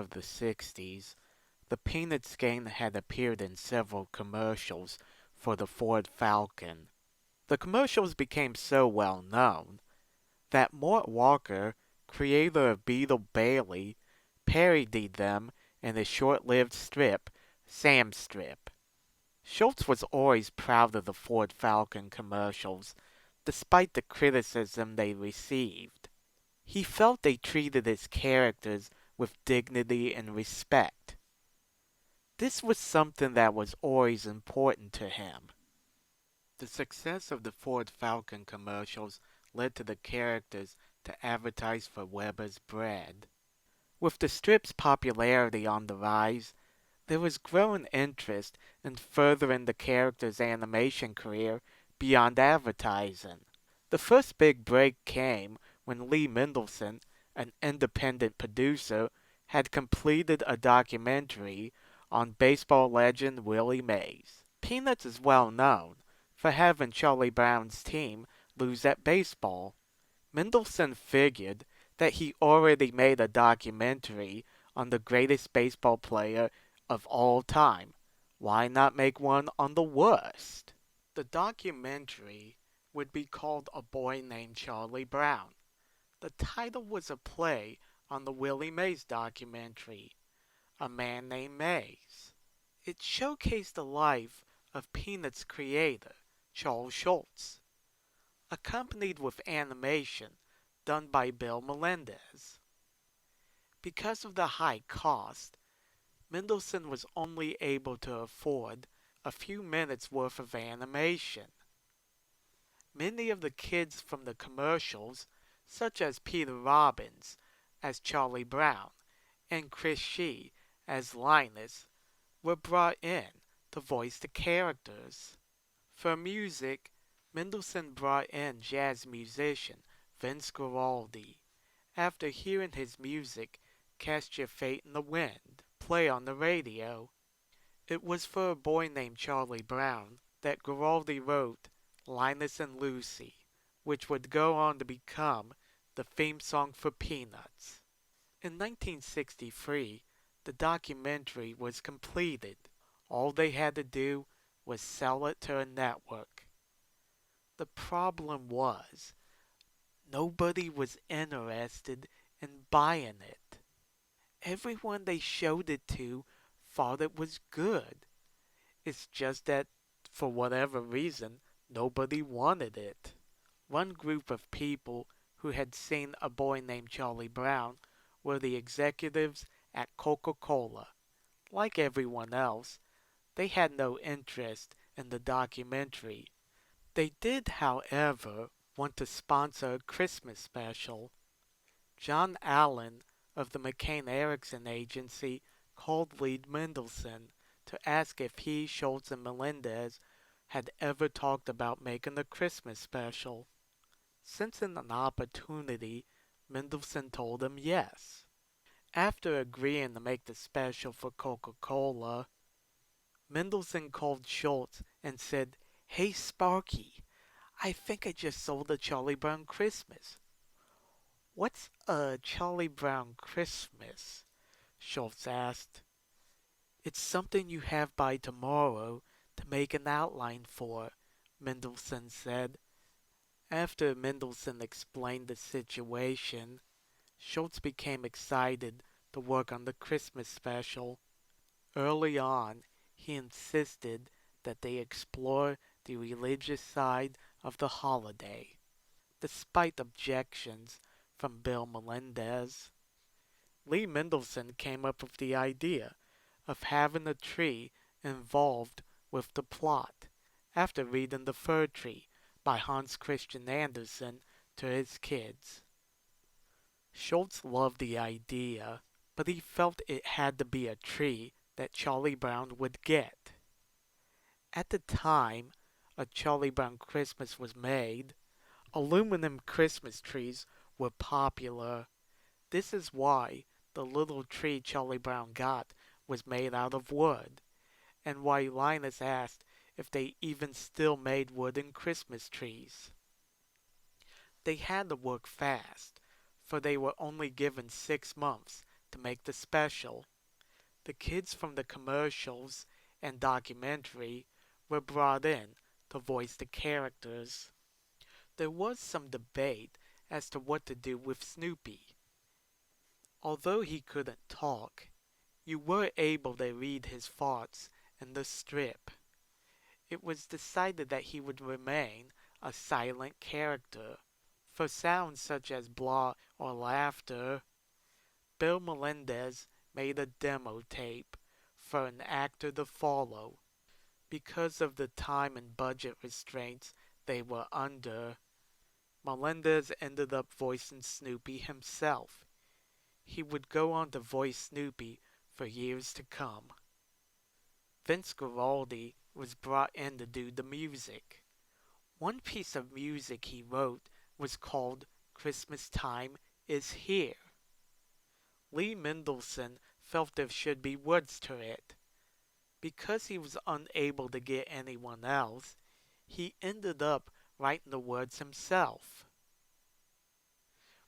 of the 60s, the Peanuts game had appeared in several commercials for the Ford Falcon. The commercials became so well known that Mort Walker, creator of Beetle Bailey, parodied them in his short-lived strip, Sam Strip. Schulz was always proud of the Ford Falcon commercials, despite the criticism they received. He felt they treated his characters with dignity and respect. This was something that was always important to him. The success of the Ford Falcon commercials led to the characters to advertise for Weber's bread. With the strip's popularity on the rise, there was growing interest in furthering the character's animation career beyond advertising. The first big break came when Lee Mendelson, an independent producer, had completed a documentary on baseball legend Willie Mays. Peanuts is well known for having Charlie Brown's team lose at baseball. Mendelson figured that he already made a documentary on the greatest baseball player of all time. Why not make one on the worst? The documentary would be called A Boy Named Charlie Brown. The title was a play on the Willie Mays documentary, A Man Named Mays. It showcased the life of Peanuts creator, Charles Schulz, accompanied with animation done by Bill Melendez. Because of the high cost, Mendelson was only able to afford a few minutes worth of animation. Many of the kids from the commercials, such as Peter Robbins as Charlie Brown and Chris Shee as Linus, were brought in to voice the characters. For music, Mendelson brought in jazz musician Vince Guaraldi. After hearing his music, Cast Your Fate in the Wind play on the radio. It was for A Boy Named Charlie Brown that Guaraldi wrote Linus and Lucy, which would go on to become the theme song for Peanuts. In 1963, the documentary was completed. All they had to do was sell it to a network. The problem was, nobody was interested in buying it. Everyone they showed it to thought it was good. It's just that, for whatever reason, nobody wanted it. One group of people who had seen A Boy Named Charlie Brown were the executives at Coca-Cola. Like everyone else, they had no interest in the documentary. They did, however, want to sponsor a Christmas special. John Allen of the McCain Erickson Agency called Lee Mendelson to ask if he, Schulz, and Melendez had ever talked about making a Christmas special. Sensing an opportunity, Mendelson told him yes. After agreeing to make the special for Coca-Cola, Mendelson called Schulz and said, "Hey Sparky, I think I just sold a Charlie Brown Christmas." "What's a Charlie Brown Christmas?" Schulz asked. "It's something you have by tomorrow to make an outline for," Mendelson said. After Mendelson explained the situation, Schulz became excited to work on the Christmas special. Early on, he insisted that they explore the religious side of the holiday, despite objections from Bill Melendez. Lee Mendelson came up with the idea of having a tree involved with the plot after reading The Fir Tree by Hans Christian Andersen to his kids. Schulz loved the idea, but he felt it had to be a tree that Charlie Brown would get. At the time A Charlie Brown Christmas was made, aluminum Christmas trees were popular. This is why the little tree Charlie Brown got was made out of wood, and why Linus asked if they even still made wooden Christmas trees. They had to work fast, for they were only given 6 months to make the special. The kids from the commercials and documentary were brought in to voice the characters. There was some debate as to what to do with Snoopy. Although he couldn't talk, you were able to read his thoughts in the strip. It was decided that he would remain a silent character. For sounds such as blah or laughter, Bill Melendez made a demo tape for an actor to follow. Because of the time and budget restraints they were under, Melendez ended up voicing Snoopy himself. He would go on to voice Snoopy for years to come. Vince Guaraldi was brought in to do the music. One piece of music he wrote was called Christmas Time is Here. Lee Mendelson felt there should be words to it. Because he was unable to get anyone else, he ended up writing the words himself.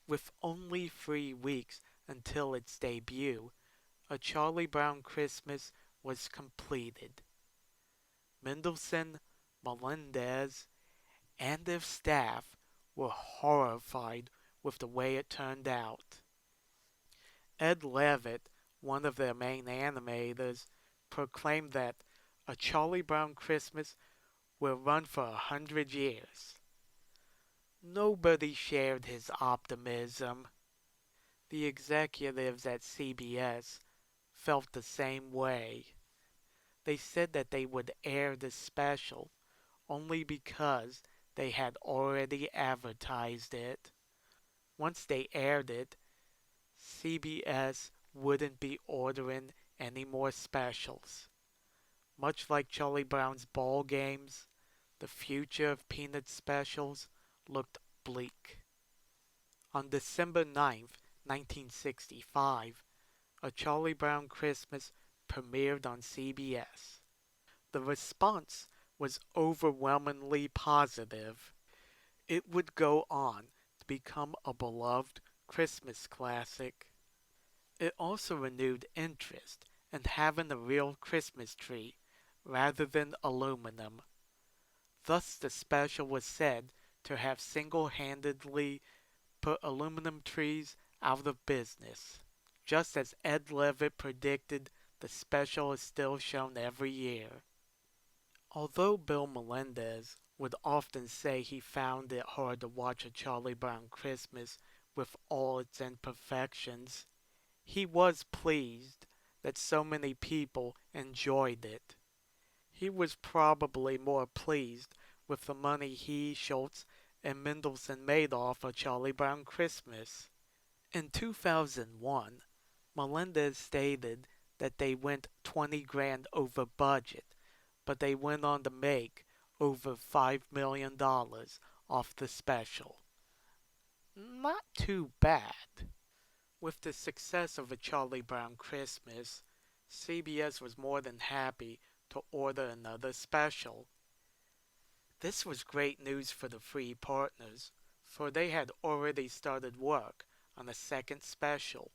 With only 3 weeks until its debut, A Charlie Brown Christmas was completed. Mendelson, Melendez, and their staff were horrified with the way it turned out. Ed Levitt, one of their main animators, proclaimed that A Charlie Brown Christmas will run for 100 years. Nobody shared his optimism. The executives at CBS felt the same way. They said that they would air the special only because they had already advertised it. Once they aired it, CBS wouldn't be ordering any more specials. Much like Charlie Brown's ball games, the future of Peanut specials looked bleak. On December 9th, 1965, A Charlie Brown Christmas premiered on CBS. The response was overwhelmingly positive. It would go on to become a beloved Christmas classic. It also renewed interest in having a real Christmas tree rather than aluminum. Thus the special was said to have single-handedly put aluminum trees out of business. Just as Ed Levitt predicted, the special is still shown every year. Although Bill Melendez would often say he found it hard to watch A Charlie Brown Christmas with all its imperfections, he was pleased that so many people enjoyed it. He was probably more pleased with the money he, Schultz, and Mendelson made off A Charlie Brown Christmas. In 2001, Melendez stated that they went 20 grand over budget, but they went on to make over $5 million off the special. Not too bad. With the success of A Charlie Brown Christmas, CBS was more than happy to order another special. This was great news for the three partners, for they had already started work on a second special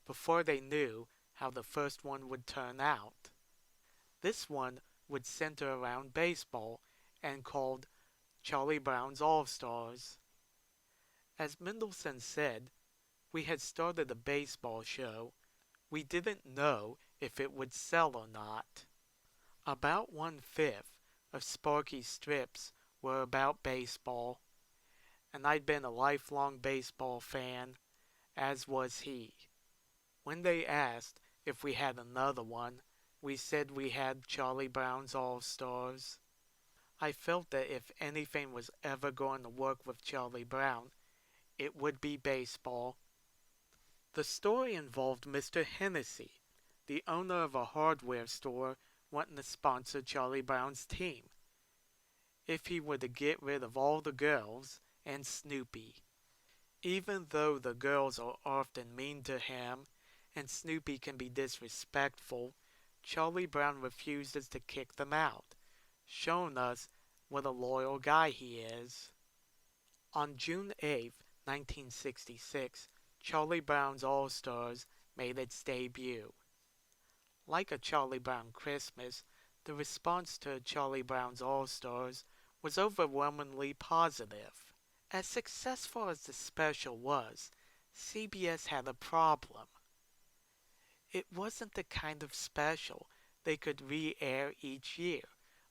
before they knew how the first one would turn out. This one would center around baseball and called Charlie Brown's All-Stars. As Mendelson said, we had started a baseball show. We didn't know if it would sell or not. About 1/5 of Sparky's strips were about baseball, and I'd been a lifelong baseball fan, as was he. When they asked if we had another one, we said we had Charlie Brown's All-Stars. I felt that if anything was ever going to work with Charlie Brown, it would be baseball. The story involved Mr. Hennessy, the owner of a hardware store, wanting to sponsor Charlie Brown's team if he were to get rid of all the girls and Snoopy. Even though the girls are often mean to him and Snoopy can be disrespectful, Charlie Brown refuses to kick them out, showing us what a loyal guy he is. On June 8, 1966, Charlie Brown's All-Stars made its debut. Like A Charlie Brown Christmas, the response to Charlie Brown's All Stars was overwhelmingly positive. As successful as the special was, CBS had a problem. It wasn't the kind of special they could re-air each year,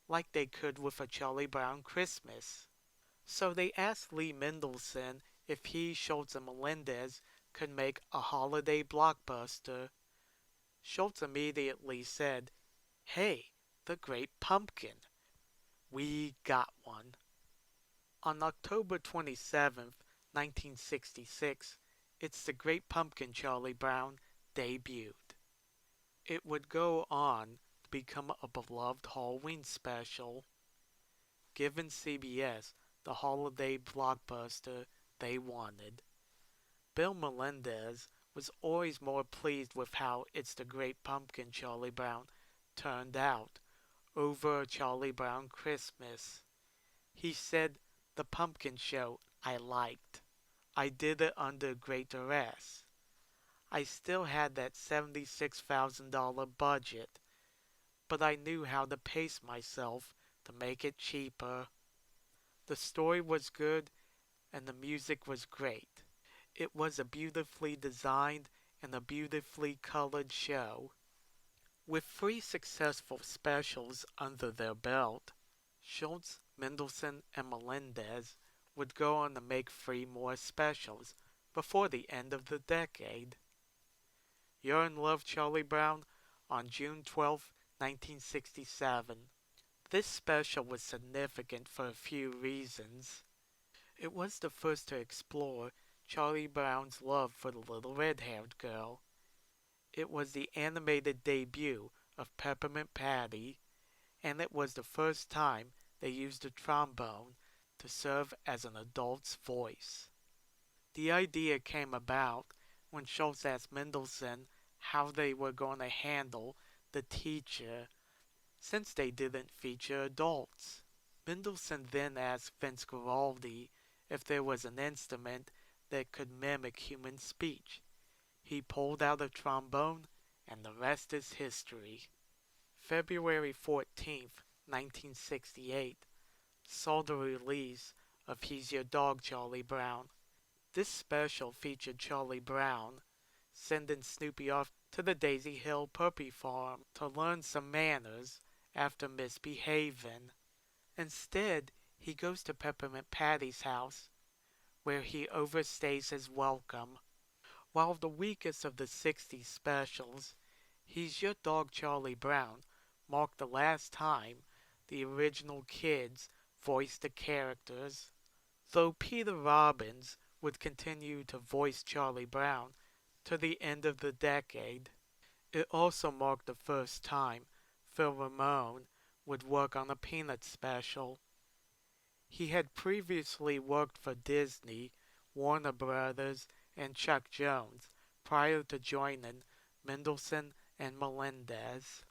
like they could with A Charlie Brown Christmas. So they asked Lee Mendelson if he, Schultz, and Melendez could make a holiday blockbuster. Schultz immediately said, "Hey, The Great Pumpkin. We got one." On October 27th, 1966, It's the Great Pumpkin Charlie Brown debuted. It would go on to become a beloved Halloween special, giving CBS the holiday blockbuster they wanted. Bill Melendez was always more pleased with how It's the Great Pumpkin Charlie Brown turned out over Charlie Brown Christmas. He said, "The pumpkin show I liked. I did it under great duress. I still had that $76,000 budget, but I knew how to pace myself to make it cheaper. The story was good and the music was great. It was a beautifully designed and a beautifully colored show." With three successful specials under their belt, Schultz, Mendelson, and Melendez would go on to make three more specials before the end of the decade. You're in Love, Charlie Brown on June 12, 1967. This special was significant for a few reasons. It was the first to explore Charlie Brown's love for the little red-haired girl. It was the animated debut of Peppermint Patty, and it was the first time they used a trombone to serve as an adult's voice. The idea came about when Schultz asked Mendelson how they were going to handle the teacher since they didn't feature adults. Mendelson then asked Vince Guaraldi if there was an instrument that could mimic human speech. He pulled out a trombone, and the rest is history. February 14th, 1968, saw the release of He's Your Dog, Charlie Brown. This special featured Charlie Brown sending Snoopy off to the Daisy Hill Puppy Farm to learn some manners after misbehaving. Instead, he goes to Peppermint Patty's house, where he overstays his welcome. While the weakest of the '60s specials, He's Your Dog, Charlie Brown marked the last time the original kids voiced the characters. Though Peter Robbins would continue to voice Charlie Brown to the end of the decade, it also marked the first time Phil Ramone would work on a Peanuts special. He had previously worked for Disney, Warner Brothers, and Chuck Jones prior to joining Mendelson and Melendez.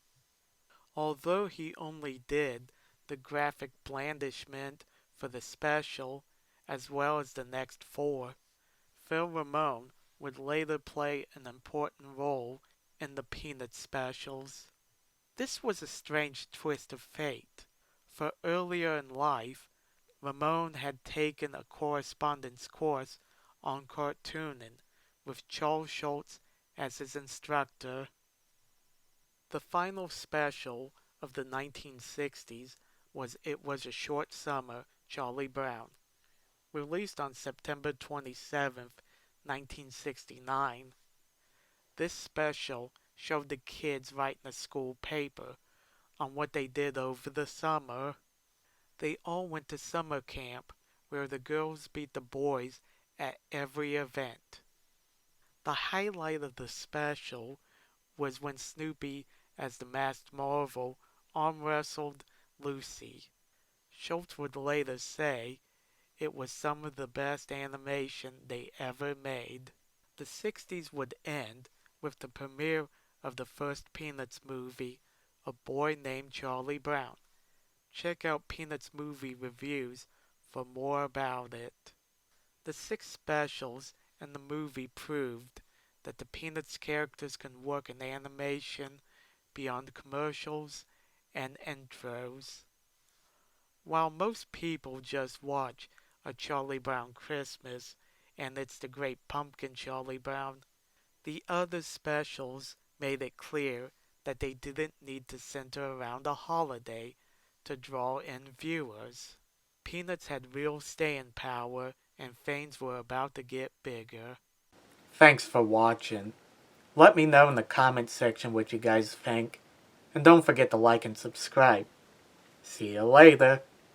Although he only did the graphic blandishment for the special, as well as the next four, Phil Ramone would later play an important role in the Peanuts specials. This was a strange twist of fate, for earlier in life, Ramone had taken a correspondence course on cartooning with Charles Schultz as his instructor. The final special of the 1960s was It Was a Short Summer, Charlie Brown, released on September 27th, 1969. This special showed the kids writing a school paper on what they did over the summer. They all went to summer camp where the girls beat the boys at every event. The highlight of the special was when Snoopy, as the masked Marvel, arm wrestled Lucy. Schultz would later say it was some of the best animation they ever made. The '60s would end with the premiere of the first Peanuts movie, A Boy Named Charlie Brown. Check out Peanuts movie reviews for more about it. The six specials and the movie proved that the Peanuts characters can work in animation beyond commercials and intros. While most people just watch A Charlie Brown Christmas and It's the Great Pumpkin Charlie Brown, the other specials made it clear that they didn't need to center around a holiday to draw in viewers. Peanuts had real staying power and fans were about to get bigger. Thanks for watching. Let me know in the comment section what you guys think. And don't forget to like and subscribe. See you later.